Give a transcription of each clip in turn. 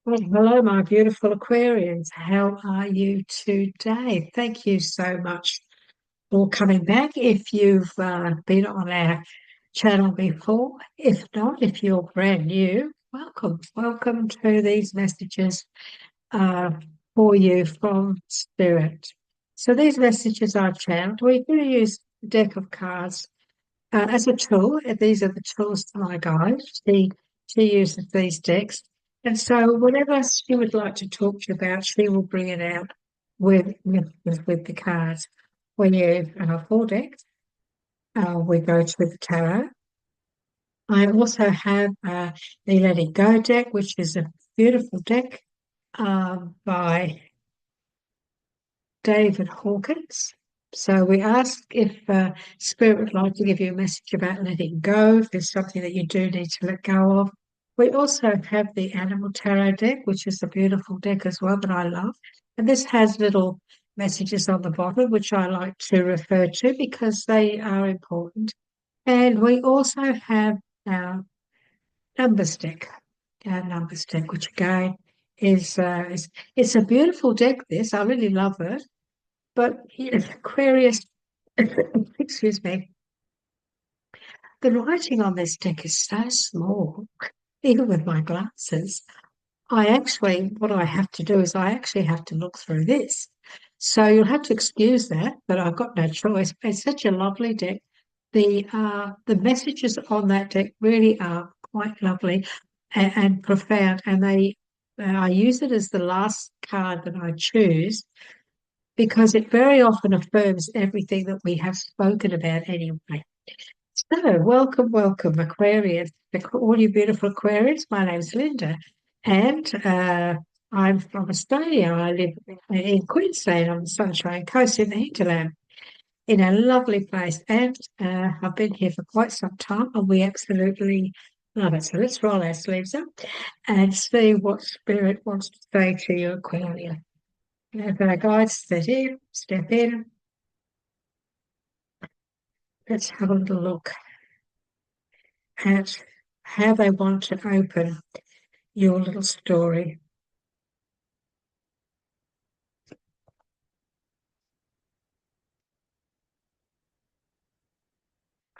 Well, hello, my beautiful Aquarians. How are you today? Thank you so much for coming back. If you've been on our channel before, if not, if you're brand new, welcome. Welcome to these messages uh, for you from Spirit. So these messages I've channeled. We're going to use a deck of cards as a tool. These are the tools to my guide. She uses these decks. And so whatever she would like to talk to you about, she will bring it out with the cards. When you four decks, we go to the tarot. I also have the Let It Go deck, which is a beautiful deck by David Hawkins. So we ask if Spirit would like to give you a message about letting go, if there's something that you do need to let go of. We also have the Animal Tarot deck, which is a beautiful deck as well that I love. And this has little messages on the bottom, which I like to refer to because they are important. And we also have our numbers deck, which again is it's a beautiful deck. This I really love it, but Aquarius, excuse me, the writing on this deck is so small, even with my glasses. What I have to do is I actually have to look through this. So you'll have to excuse that, but I've got no choice. It's such a lovely deck. The messages on that deck really are quite lovely and profound, and I use it as the last card that I choose because it very often affirms everything that we have spoken about anyway. So, welcome, welcome, Aquarius, all you beautiful Aquarius. My name's Linda, and I'm from Australia. I live in Queensland on the Sunshine Coast in the hinterland, in a lovely place, and I've been here for quite some time, and we absolutely love it. So let's roll our sleeves up and see what Spirit wants to say to you, Aquarius. As our guides step in, let's have a little look at how they want to open your little story.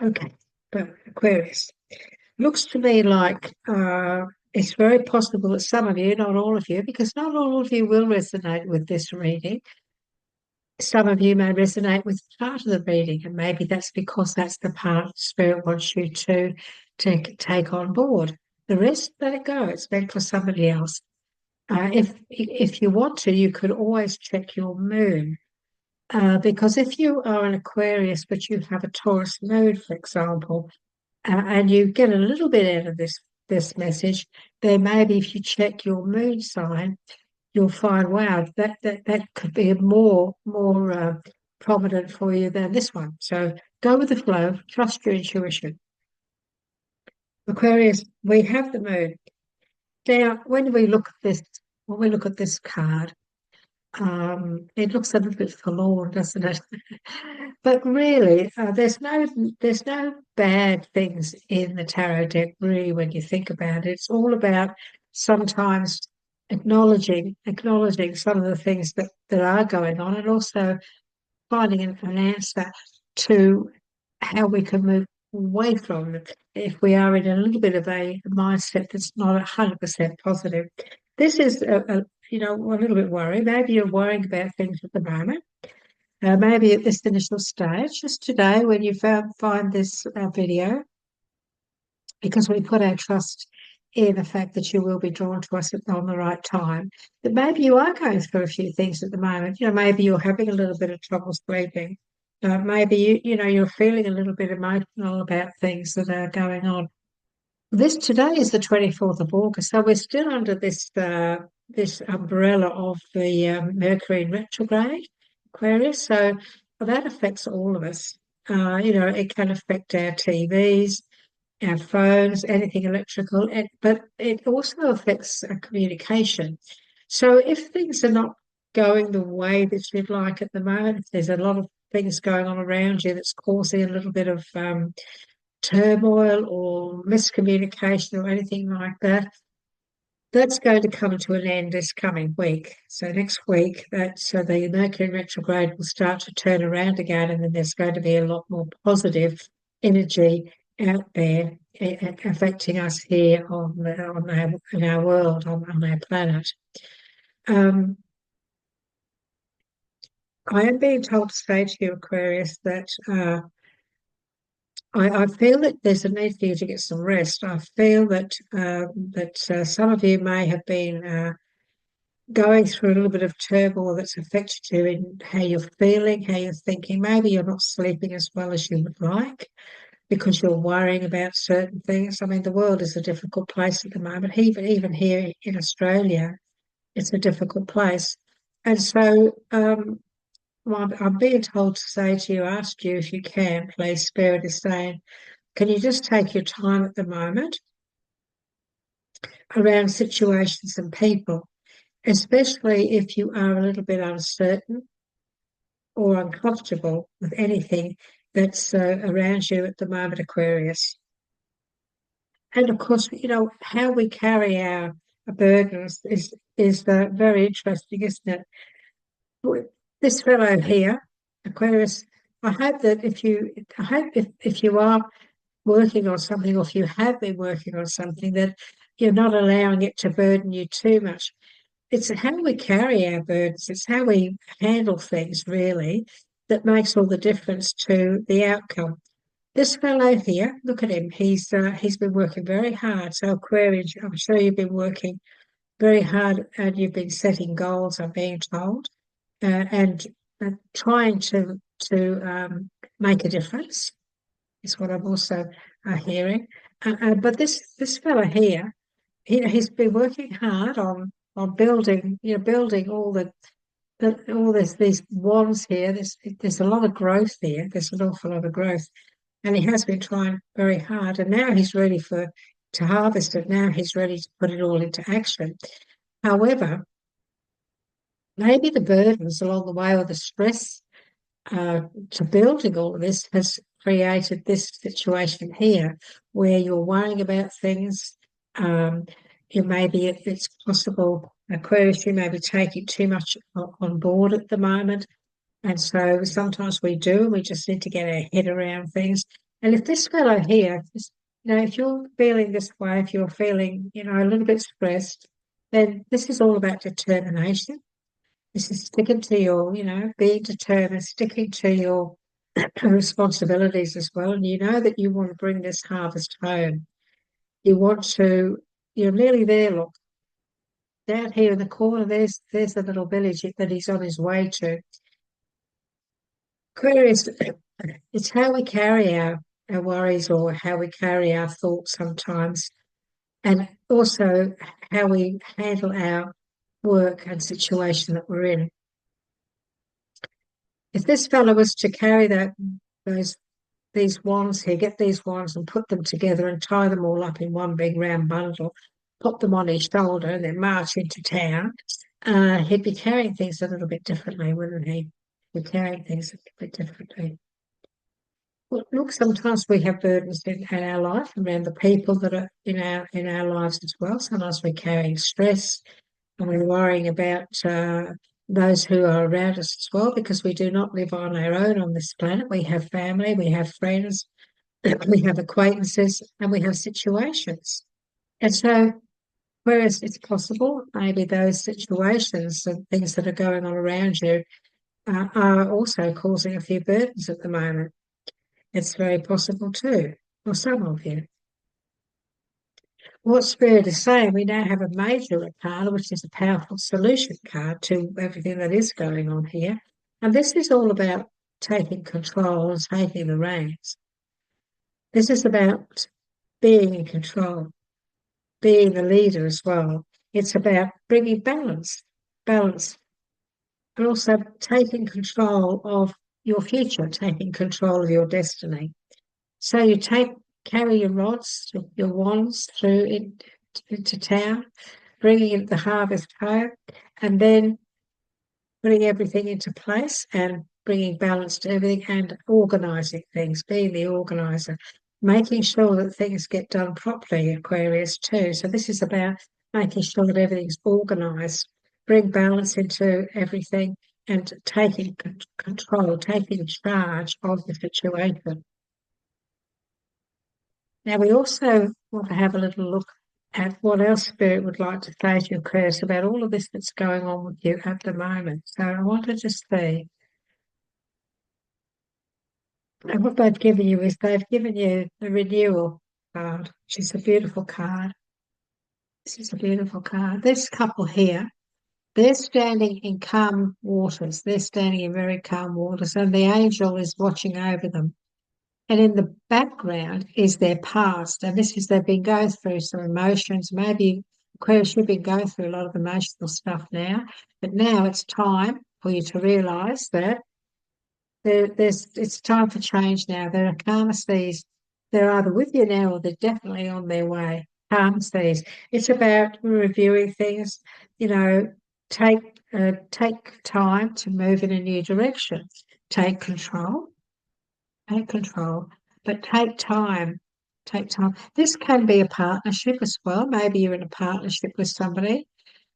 Okay, but Aquarius, looks to me like it's very possible that some of you, not all of you, because not all of you will resonate with this reading. Some of you may resonate with part of the reading, and maybe that's because that's the part Spirit wants you to take on board. The rest, let it go. It's meant for somebody else. If you want to, you could always check your moon. Because if you are an Aquarius, but you have a Taurus moon, for example, and you get a little bit out of this message, then maybe if you check your moon sign, you'll find, wow, that could be more prominent for you than this one. So go with the flow, trust your intuition. Aquarius, we have the moon. Now, when we look at this card, it looks a little bit forlorn, doesn't it? But really, there's no bad things in the tarot deck, really, when you think about it. It's all about sometimes acknowledging some of the things that are going on, and also finding an answer to how we can move away from it if we are in a little bit of a mindset that's not 100% positive. This is a little bit worried. Maybe you're worrying about things at the moment. Maybe at this initial stage, just today when you find this video, because we put our trust in the fact that you will be drawn to us on the right time, that maybe you are going through a few things at the moment. Maybe you're having a little bit of trouble sleeping. Maybe you're feeling a little bit emotional about things that are going on. This today is the 24th of August, so we're still under this umbrella of the Mercury in retrograde, Aquarius. So that affects all of us. It can affect our TVs, our phones, anything electrical, but it also affects our communication. So if things are not going the way that you'd like at the moment, if there's a lot of things going on around you that's causing a little bit of turmoil or miscommunication or anything like that, That's going to come to an end this coming week. So next week, the Mercury retrograde will start to turn around again, and then there's going to be a lot more positive energy out there affecting us here in our world, on our planet. I am being told to say to you, Aquarius, that I feel that there's a need for you to get some rest. I feel that some of you may have been going through a little bit of turmoil that's affected you in how you're feeling, how you're thinking. Maybe you're not sleeping as well as you would like because you're worrying about certain things. I mean, the world is a difficult place at the moment. Even here in Australia, it's a difficult place. And so well, I'm being told to say to you, ask you if you can, please. Spirit is saying, can you just take your time at the moment around situations and people, especially if you are a little bit uncertain or uncomfortable with anything that's around you at the moment, Aquarius. And of course, you know, how we carry our burdens is very interesting, isn't it? This fellow here, Aquarius, I hope that if you are working on something, or if you have been working on something, that you're not allowing it to burden you too much. It's how we carry our burdens, it's how we handle things really that makes all the difference to the outcome. This fellow here, look at him. He's been working very hard. So Aquarius, I'm sure you've been working very hard and you've been setting goals, I'm being told, and trying to make a difference is what I'm also hearing. But this fellow here, he's been working hard on building, building all these wands here. There's a lot of growth there. There's an awful lot of growth, and he has been trying very hard. And now he's ready to harvest it. Now he's ready to put it all into action. However, maybe the burdens along the way or the stress to building all of this has created this situation here where you're worrying about things. It's possible, Aquarius, you may be taking too much on board at the moment. And so sometimes we do, and we just need to get our head around things. And if this fellow here, if you're feeling this way, if you're feeling, a little bit stressed, then this is all about determination. This is sticking to your, being determined, sticking to your responsibilities as well. And you know that you want to bring this harvest home. You want to, you're nearly there, look. Down here in the corner, there's the little village that he's on his way to. Aquarius, it's how we carry our worries or how we carry our thoughts sometimes, and also how we handle our work and situation that we're in. If this fellow was to carry these wands here, get these wands and put them together and tie them all up in one big round bundle, pop them on his shoulder and then march into town, he'd be carrying things a little bit differently, wouldn't he? He'd be carrying things a bit differently. Well, look, sometimes we have burdens in our life around the people that are in our lives as well. Sometimes we're carrying stress and we're worrying about those who are around us as well, because we do not live on our own on this planet. We have family, we have friends, we have acquaintances, and we have situations. And so, whereas it's possible, maybe those situations and things that are going on around you are also causing a few burdens at the moment. It's very possible too, for some of you. What Spirit is saying, we now have a major arcana, which is a powerful solution card to everything that is going on here. And this is all about taking control and taking the reins. This is about being in control, being the leader as well. It's about bringing balance, and also taking control of your future, taking control of your destiny. So you carry your rods, your wands through into town, bringing the harvest home, and then putting everything into place and bringing balance to everything and organising things, being the organiser, making sure that things get done properly, Aquarius too. So this is about making sure that everything's organised, bring balance into everything, and taking control, taking charge of the situation. Now, we also want to have a little look at what else Spirit would like to say to you, Chris, about all of this that's going on with you at the moment. So I wanted to see, and what they've given you is they've given you the renewal card, which is a beautiful card. This is a beautiful card. This couple here, they're standing in calm waters. They're standing in very calm waters, and the angel is watching over them. And in the background is their past. And this is they've been going through some emotions. Maybe, Aquarius, you've been going through a lot of emotional stuff now. But now it's time for you to realise that it's time for change now. There are karma seas. They're either with you now or they're definitely on their way. Karma seas. It's about reviewing things, you know, take time to move in a new direction. Take control. Take control, but take time. Take time. This can be a partnership as well. Maybe you're in a partnership with somebody.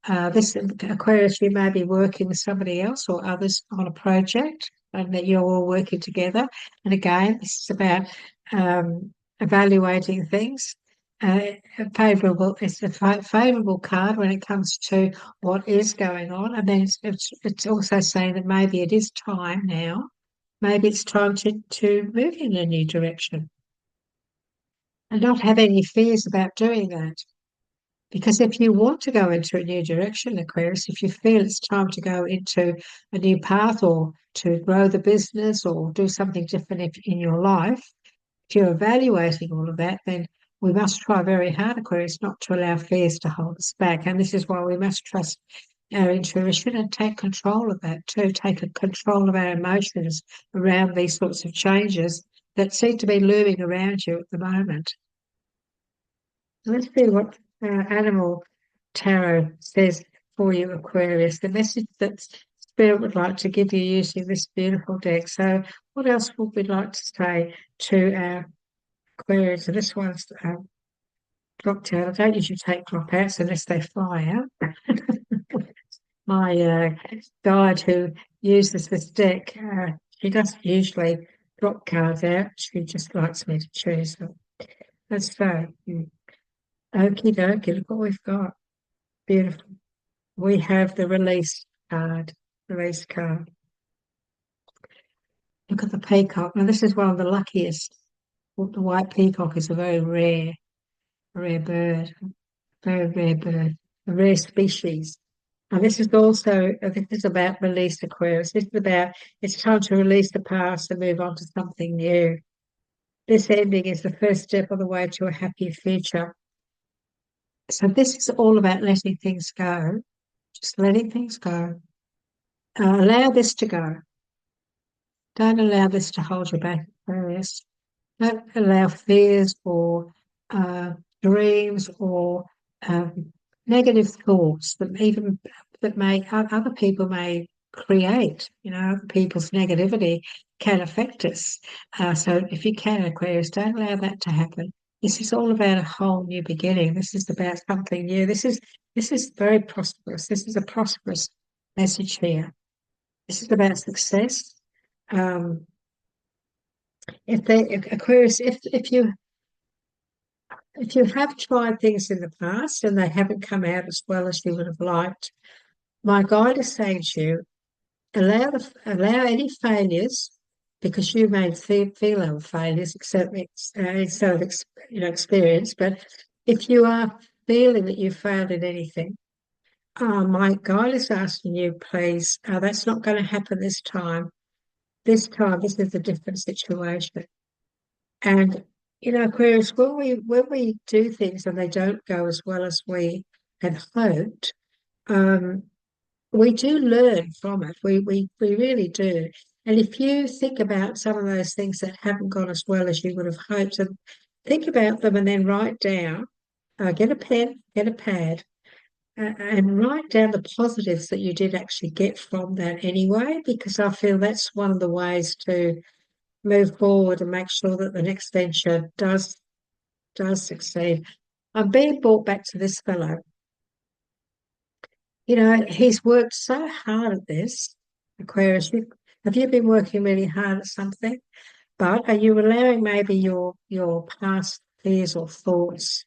This Aquarius, you may be working with somebody else or others on a project, and that you're all working together. And again, this is about evaluating things. Favorable. It's a favorable card when it comes to what is going on, and then it's also saying that maybe it is time now. Maybe it's time to move in a new direction and not have any fears about doing that. Because if you want to go into a new direction, Aquarius, if you feel it's time to go into a new path or to grow the business or do something different in your life, if you're evaluating all of that, then we must try very hard, Aquarius, not to allow fears to hold us back. And this is why we must trust our intuition and take control of that too, take control of our emotions around these sorts of changes that seem to be looming around you at the moment. Let's see what Animal Tarot says for you, Aquarius, the message that Spirit would like to give you using this beautiful deck. So what else would we like to say to our Aquarius? So this one's dropped out. I don't usually take dropouts unless they fly out. My guide who uses this deck, she doesn't usually drop cards out. She just likes me to choose them. Let's go. Okie dokie, look what we've got. Beautiful. We have the release card. Release card. Look at the peacock. Now, this is one of the luckiest. The white peacock is a very rare bird. Very rare bird. A rare species. And this is also, this is about release, Aquarius. This is about, it's time to release the past and move on to something new. This ending is the first step on the way to a happier future. So this is all about letting things go, just letting things go. Allow this to go. Don't allow this to hold you back, Aquarius. Don't allow fears or dreams or negative thoughts that other people may create. You know, other people's negativity can affect us. So if you can, Aquarius, don't allow that to happen. This is all about a whole new beginning. This is about something new. This is very prosperous. This is a prosperous message here. This is about success. Aquarius, if you have tried things in the past and they haven't come out as well as you would have liked, my guide is saying to you, allow any failures, because you may feel failures instead of experience. But if you are feeling that you failed in anything, my guide is asking you, please, that's not going to happen this time. This time, this is a different situation. And Aquarius, when we do things and they don't go as well as we had hoped, we do learn from it. We really do. And if you think about some of those things that haven't gone as well as you would have hoped, and think about them and then write down, get a pen, get a pad, and write down the positives that you did actually get from that anyway, because I feel that's one of the ways to move forward and make sure that the next venture does succeed. I'm being brought back to this fellow. He's worked so hard at this, Aquarius. Have you been working really hard at something? But are you allowing maybe your past fears or thoughts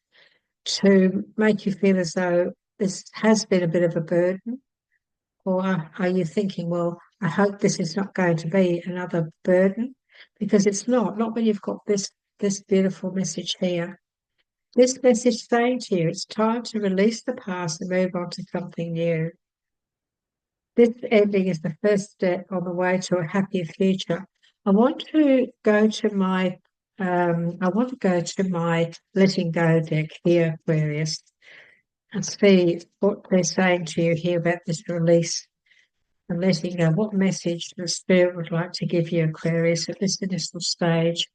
to make you feel as though this has been a bit of a burden? Or are you thinking, well, I hope this is not going to be another burden? Because it's not when you've got this beautiful message here. This message saying to you, it's time to release the past and move on to something new. This ending is the first step on the way to a happier future. I want to go to my letting go deck here, Aquarius, and see what they're saying to you here about this release and letting go. What message the Spirit would like to give you, Aquarius, at this initial stage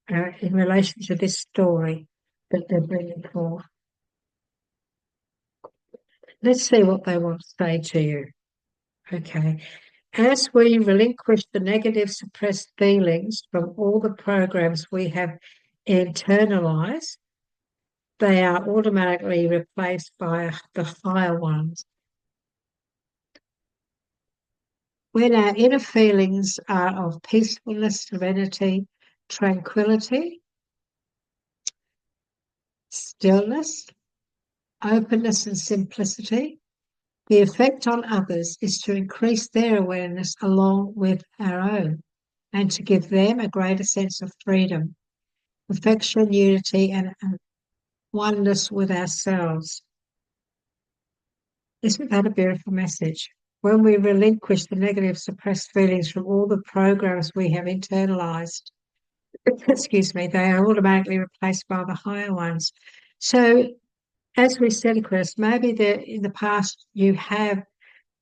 in relation to this story that they're bringing forth. Let's see what they want to say to you. Okay. As we relinquish the negative suppressed feelings from all the programs we have internalized, they are automatically replaced by the higher ones. When our inner feelings are of peacefulness, serenity, tranquility, stillness, openness, and simplicity, the effect on others is to increase their awareness along with our own and to give them a greater sense of freedom, perfection, unity, and oneness with ourselves. Isn't that a beautiful message? When we relinquish the negative suppressed feelings from all the programs we have internalized, excuse me, they are automatically replaced by the higher ones. So, as we said, Chris, maybe in the past you have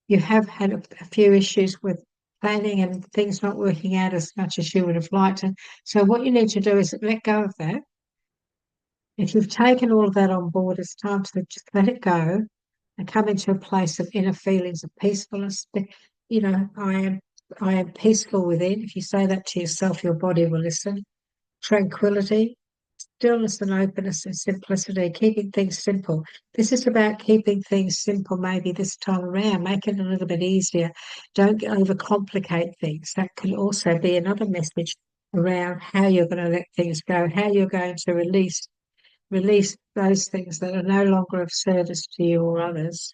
had a few issues with planning and things not working out as much as you would have liked. And so, what you need to do is let go of that. If you've taken all of that on board, it's time to just let it go and come into a place of inner feelings of peacefulness. I am peaceful within. If you say that to yourself, your body will listen. Tranquility, stillness and openness and simplicity, keeping things simple. This is about keeping things simple maybe this time around, make it a little bit easier. Don't overcomplicate things. That could also be another message around how you're going to let things go, how you're going to release those things that are no longer of service to you or others.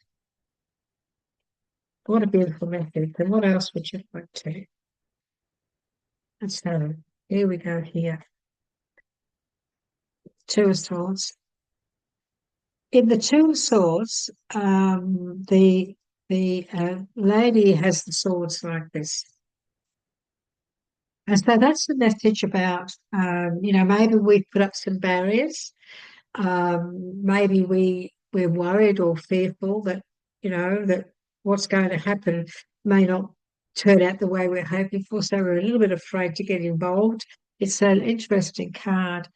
What a beautiful message. And what else would you like to? And so here we go here. Two of Swords. In the Two of Swords, the lady has the swords like this. And so that's the message about, maybe we put up some barriers. Maybe we're worried or fearful that, that what's going to happen may not turn out the way we're hoping for. So we're a little bit afraid to get involved. It's an interesting card.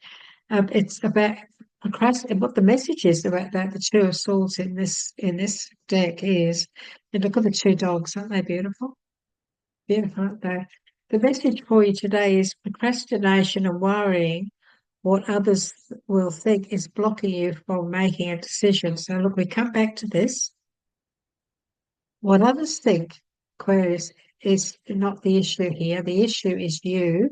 It's about procrastinating. What the message is about that, the Two of Swords in this deck is, and look at the two dogs, aren't they beautiful? Beautiful, aren't they? The message for you today is procrastination and worrying what others will think is blocking you from making a decision. So look, we come back to this. What others think, Aquarius, is not the issue here. The issue is you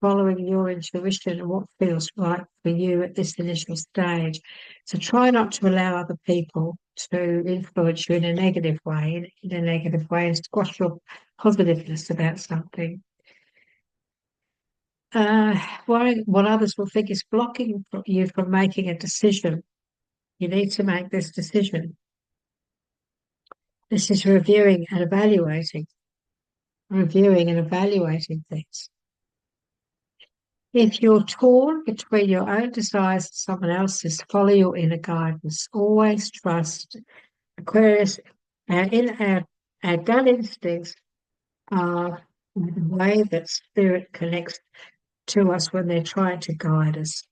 following your intuition and what feels right for you at this initial stage. So try not to allow other people to influence you in a negative way, and squash your positiveness about something. Worrying what others will think is blocking you from making a decision. You need to make this decision. This is reviewing and evaluating things. If you're torn between your own desires and someone else's, follow your inner guidance. Always trust. Aquarius, our gut instincts are the way that spirit connects to us when they're trying to guide us.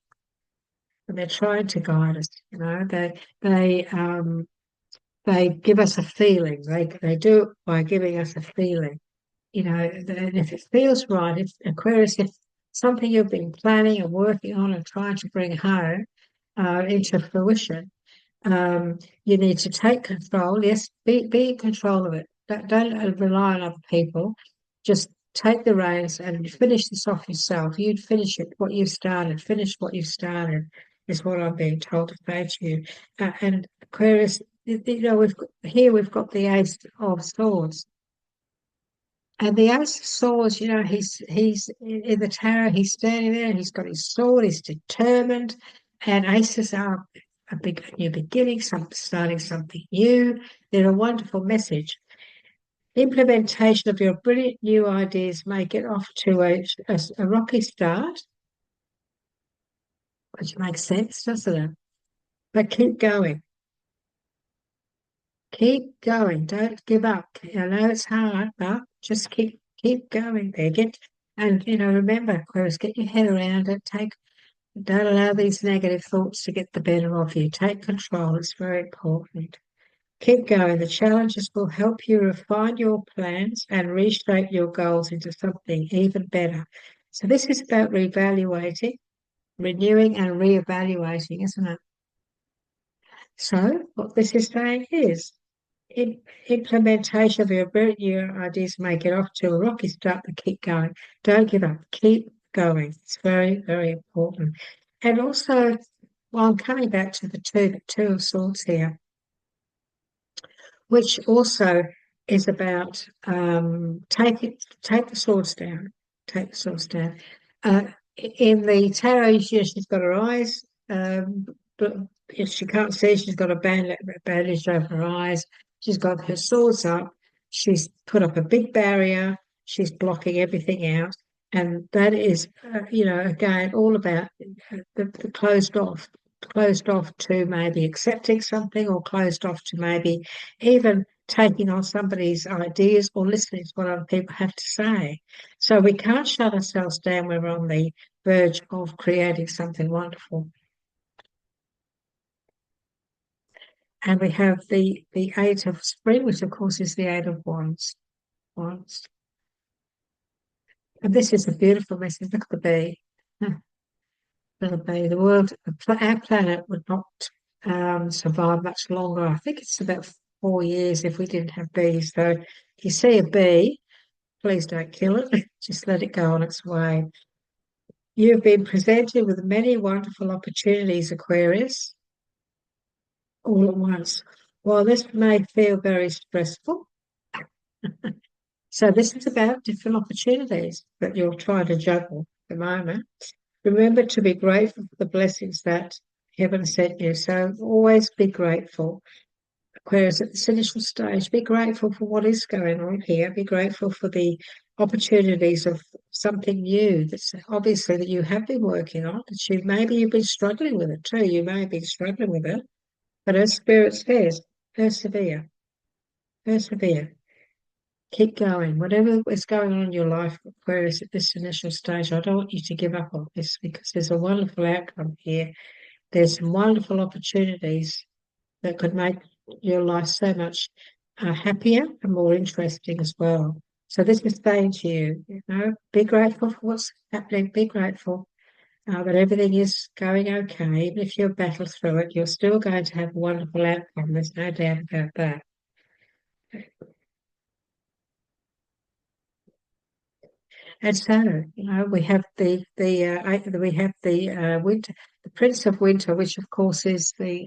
When they're trying to guide us, they give us a feeling. They do it by giving us a feeling. And if it feels right, if Aquarius, if something you've been planning and working on and trying to bring home into fruition, You need to take control. Yes, be in control of it. Don't rely on other people. Just take the reins and finish this off yourself. You'd finish it, what you've started. Finish what you've started is what I'm being told to say to you. And Aquarius, we've got the Ace of Swords. And the Ace of Swords, he's in the tarot, he's standing there, he's got his sword, he's determined, and aces are a new beginning, starting something new. They're a wonderful message. Implementation of your brilliant new ideas may get off to a rocky start, which makes sense, doesn't it? But keep going. Keep going. Don't give up. I know it's hard, but just keep going there. Remember, Aquarius, get your head around it. Don't allow these negative thoughts to get the better of you. Take control. It's very important. Keep going. The challenges will help you refine your plans and reshape your goals into something even better. So this is about reevaluating, renewing and reevaluating, isn't it? So what this is saying is implementation of your ideas may get off to a rocky start, but keep going. Don't give up. Keep going. It's very, very important. And also, well, I'm coming back to the two of swords here, which also is about take the swords down. Take the swords down. In the tarot, she's got her eyes, but if she can't see, she's got a bandage over her eyes. She's got her swords up. She's put up a big barrier. She's blocking everything out. And that is, again, all about the closed off to maybe accepting something, or closed off to maybe even taking on somebody's ideas or listening to what other people have to say. So we can't shut ourselves down when we're on the verge of creating something wonderful. And we have the Eight of Spring, which of course is the Eight of Wands. And this is a beautiful message. Look at the bee. The bee. Our planet would not survive much longer. I think it's about 4 years if we didn't have bees. So if you see a bee, please don't kill it. Just let it go on its way. You've been presented with many wonderful opportunities, Aquarius, all at once. While this may feel very stressful, so this is about different opportunities that you're trying to juggle at the moment. Remember to be grateful for the blessings that heaven sent you. So always be grateful. Whereas at this initial stage, be grateful for what is going on here. Be grateful for the opportunities of something new that's obviously that you have been working on. That maybe you've been struggling with it too. You may have been struggling with it, but as Spirit says, persevere, persevere. Keep going. Whatever is going on in your life, whereas at this initial stage, I don't want you to give up on this, because there's a wonderful outcome here. There's some wonderful opportunities that could make your life so much happier and more interesting as well. So this is saying to you, be grateful for what's happening. Be grateful that everything is going okay. Even if you battle through it, you're still going to have a wonderful outcome. There's no doubt about that. And so, we have the winter, the Prince of Winter, which of course is the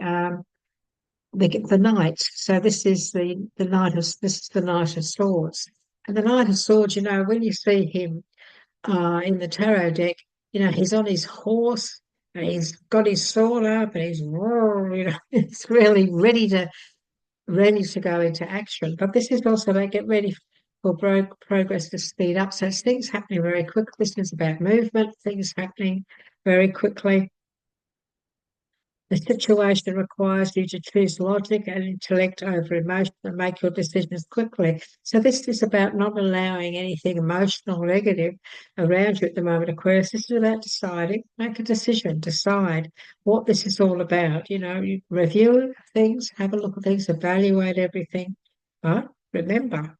knight. So this is the knight of swords. And the Knight of Swords, when you see him in the tarot deck, he's on his horse and he's got his sword up and he's really ready to go into action. But this is also about get ready for progress to speed up. So it's things happening very quickly. This is about movement, things happening very quickly. The situation requires you to choose logic and intellect over emotion and make your decisions quickly. So this is about not allowing anything emotional or negative around you at the moment, Aquarius. This is about deciding, make a decision, decide what this is all about. You review things, have a look at things, evaluate everything. But remember,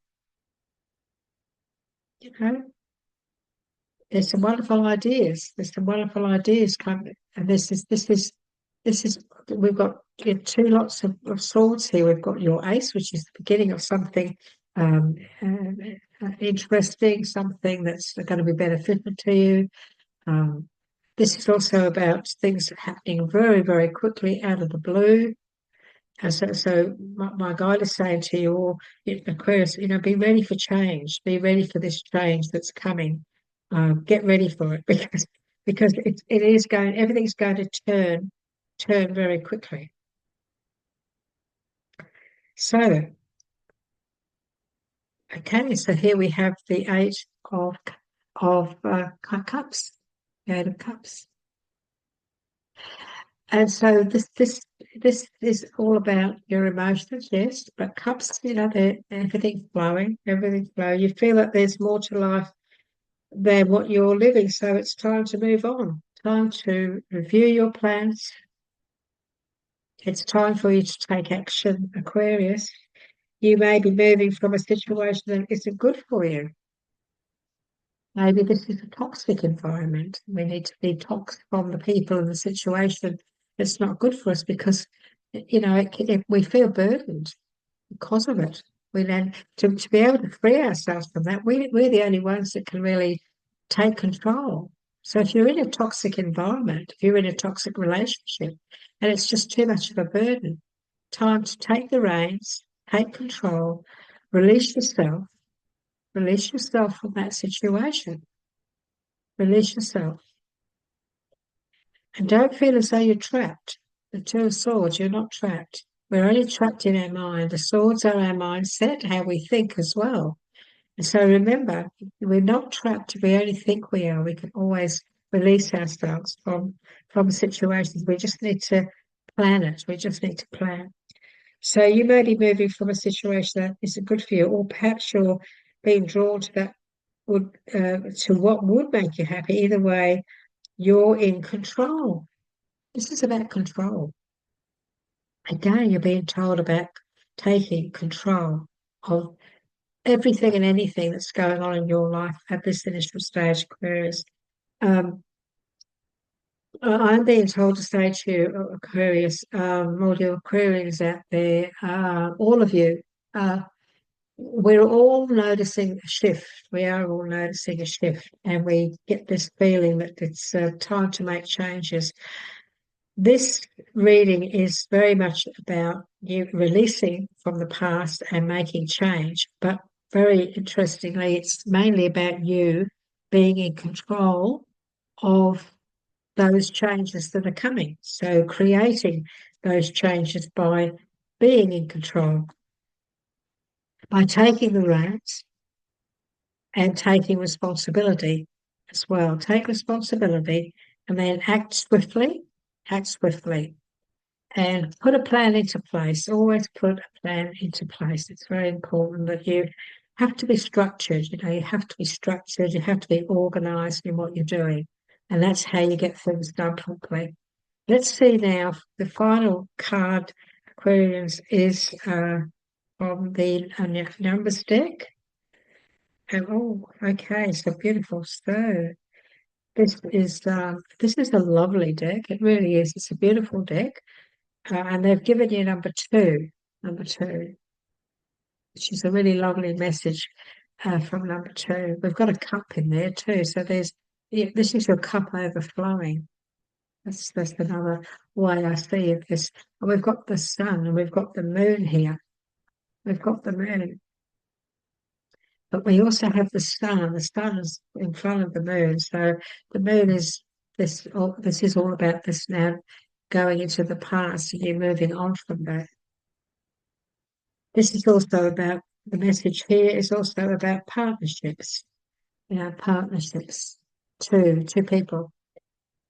there's some wonderful ideas. There's some wonderful ideas coming. And this is we've got two lots of swords here. We've got your ace, which is the beginning of something um, interesting, something that's going to be beneficial to you. This is also about things happening very, very quickly out of the blue. And so my guide is saying to you all, Aquarius, be ready for change. Be ready for this change that's coming. Get ready for it because it is going. Everything's going to turn very quickly. So, okay, so here we have the Eight of Cups, the Eight of Cups, and so this is all about your emotions, yes, but cups, they're everything's flowing, everything's flowing. You feel that there's more to life than what you're living, so it's time to move on. Time to review your plans. It's time for you to take action, Aquarius. You may be moving from a situation that isn't good for you. Maybe this is a toxic environment. We need to detox from the people and the situation that's not good for us because, we feel burdened because of it. We then, to be able to free ourselves from that, we're the only ones that can really take control. So if you're in a toxic environment, if you're in a toxic relationship, and it's just too much of a burden, time to take the reins, take control, release yourself, release yourself from that situation. Release yourself. And don't feel as though you're trapped. The Two of Swords, you're not trapped. We're only trapped in our mind. The swords are our mindset, how we think as well. And so remember, we're not trapped. We only think we are. We can always release ourselves from situations. We just need to plan it. We just need to plan. So you may be moving from a situation that isn't good for you, or perhaps you're being drawn to that to what would make you happy. Either way, you're in control. This is about control. Again, you're being told about taking control of everything and anything that's going on in your life at this initial stage, Aquarius. I'm being told to say to you, Aquarius, all your Aquarians out there, all of you, we're all noticing a shift. We are all noticing a shift, and we get this feeling that it's time to make changes. This reading is very much about you releasing from the past and making change, but very interestingly, it's mainly about you being in control of those changes that are coming. So creating those changes by being in control, by taking the reins and taking responsibility as well. Take responsibility and then act swiftly, and put a plan into place. Always put a plan into place. It's very important that you have to be structured. You have to be structured. You have to be organized in what you're doing. And that's how you get things done properly. Let's see now, the final card, Aquarians, is from the numbers deck. And okay, so beautiful. So this is a lovely deck. It really is. It's a beautiful deck. And they've given you number two, which is a really lovely message from number two. We've got a cup in there too. So this is your cup overflowing. That's another way I see it. And we've got the sun and we've got the moon here. We've got the moon. But we also have the sun. The sun is in front of the moon. So the moon is this is all about this now going into the past and you're moving on from that. This is also about the message here is also about partnerships. Partnerships. Two people.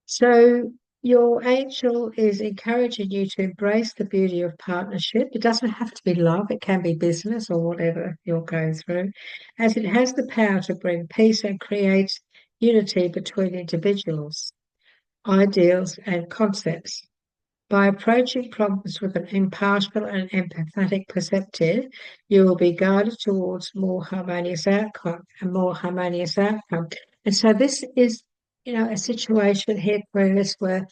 So your angel is encouraging you to embrace the beauty of partnership. It doesn't have to be love, it can be business or whatever you're going through, as it has the power to bring peace and create unity between individuals, ideals, and concepts. By approaching problems with an impartial and empathetic perspective, you will be guided towards more harmonious outcome, a more harmonious outcome. And so this is, a situation here, Aquarius, where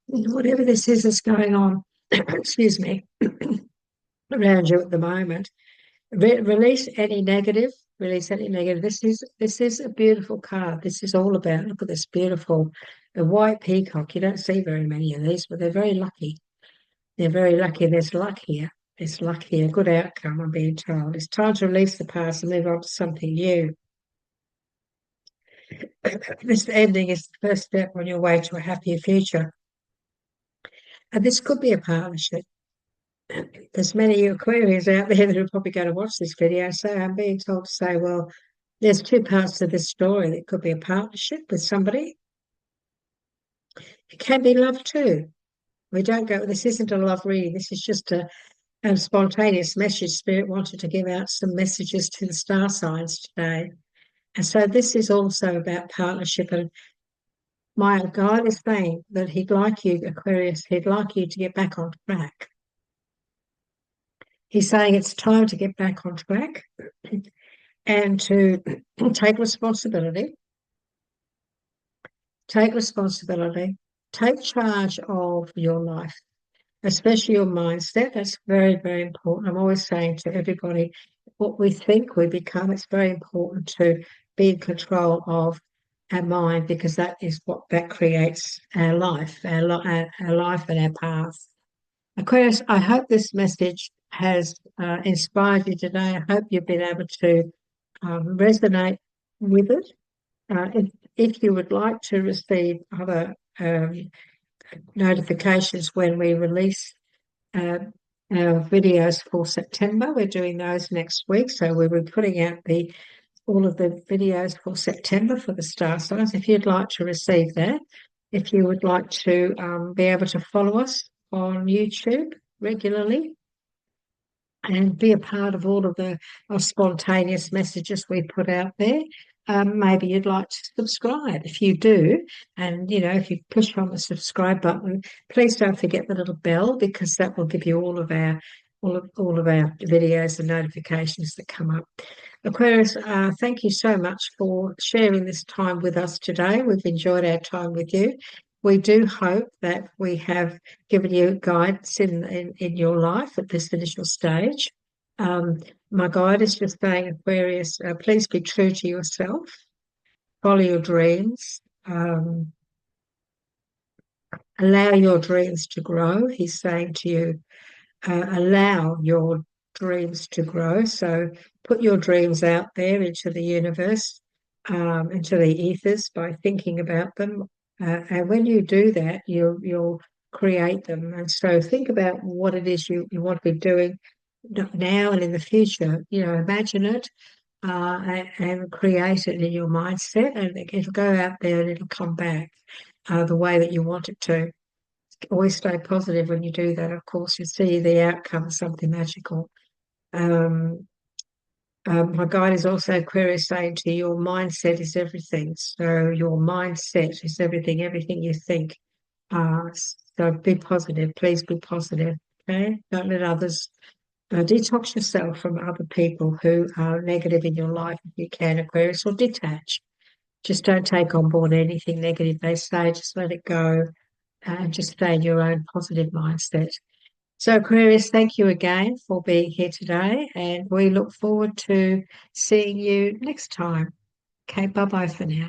whatever this is that's going on, excuse me, around you at the moment. Release any negative. Release any negative. This is a beautiful card. This is all about. Look at this beautiful, the white peacock. You don't see very many of these, but they're very lucky. They're very lucky. There's luck here. There's luck here. Good outcome. I'm being told. It's time to release the past and move on to something new. This ending is the first step on your way to a happier future. And this could be a partnership. There's many Aquarians out there that are probably going to watch this video. So I'm being told to say, well, there's two parts to this story. It could be a partnership with somebody. It can be love too. We don't go, this isn't a love reading. This is just a spontaneous message. Spirit wanted to give out some messages to the star signs today. And so this is also about partnership. And my guide is saying that he'd like you, Aquarius, he'd like you to get back on track. He's saying it's time to get back on track and to take responsibility. Take responsibility. Take charge of your life, especially your mindset. That's very, very important. I'm always saying to everybody, what we think we become, it's very important to be in control of our mind, because that is what that creates our life, our life and our path. Aquarius, I hope this message has inspired you today. I hope you've been able to resonate with it. If you would like to receive other notifications when we release our videos for September, we're doing those next week. So we'll be putting out all of the videos for September for the star signs. If you'd like to receive that, if you would like to be able to follow us on YouTube regularly and be a part of all of the spontaneous messages we put out there, maybe you'd like to subscribe. If you do, and if you push on the subscribe button, please don't forget the little bell, because that will give you all of our videos and notifications that come up. Aquarius, thank you so much for sharing this time with us today. We've enjoyed our time with you. We do hope that we have given you guidance in your life at this initial stage. My guide is just saying, Aquarius, please be true to yourself, follow your dreams, allow your dreams to grow. He's saying to you, allow your dreams to grow. So put your dreams out there into the universe, into the ethers, by thinking about them. And when you do that, you'll create them. And so think about what it is you want to be doing now and in the future. Imagine it and create it in your mindset, and it'll go out there and it'll come back the way that you want it to. Always stay positive when you do that. Of course, you see the outcome, something magical. My guide is also, Aquarius, saying to you, your mindset is everything. So your mindset is everything you think. So be positive. Please be positive. Okay? Don't let others detox yourself from other people who are negative in your life if you can, Aquarius, or detach. Just don't take on board anything negative they say. Just let it go and just stay in your own positive mindset. So, Aquarius, thank you again for being here today, and we look forward to seeing you next time. Okay, bye-bye for now.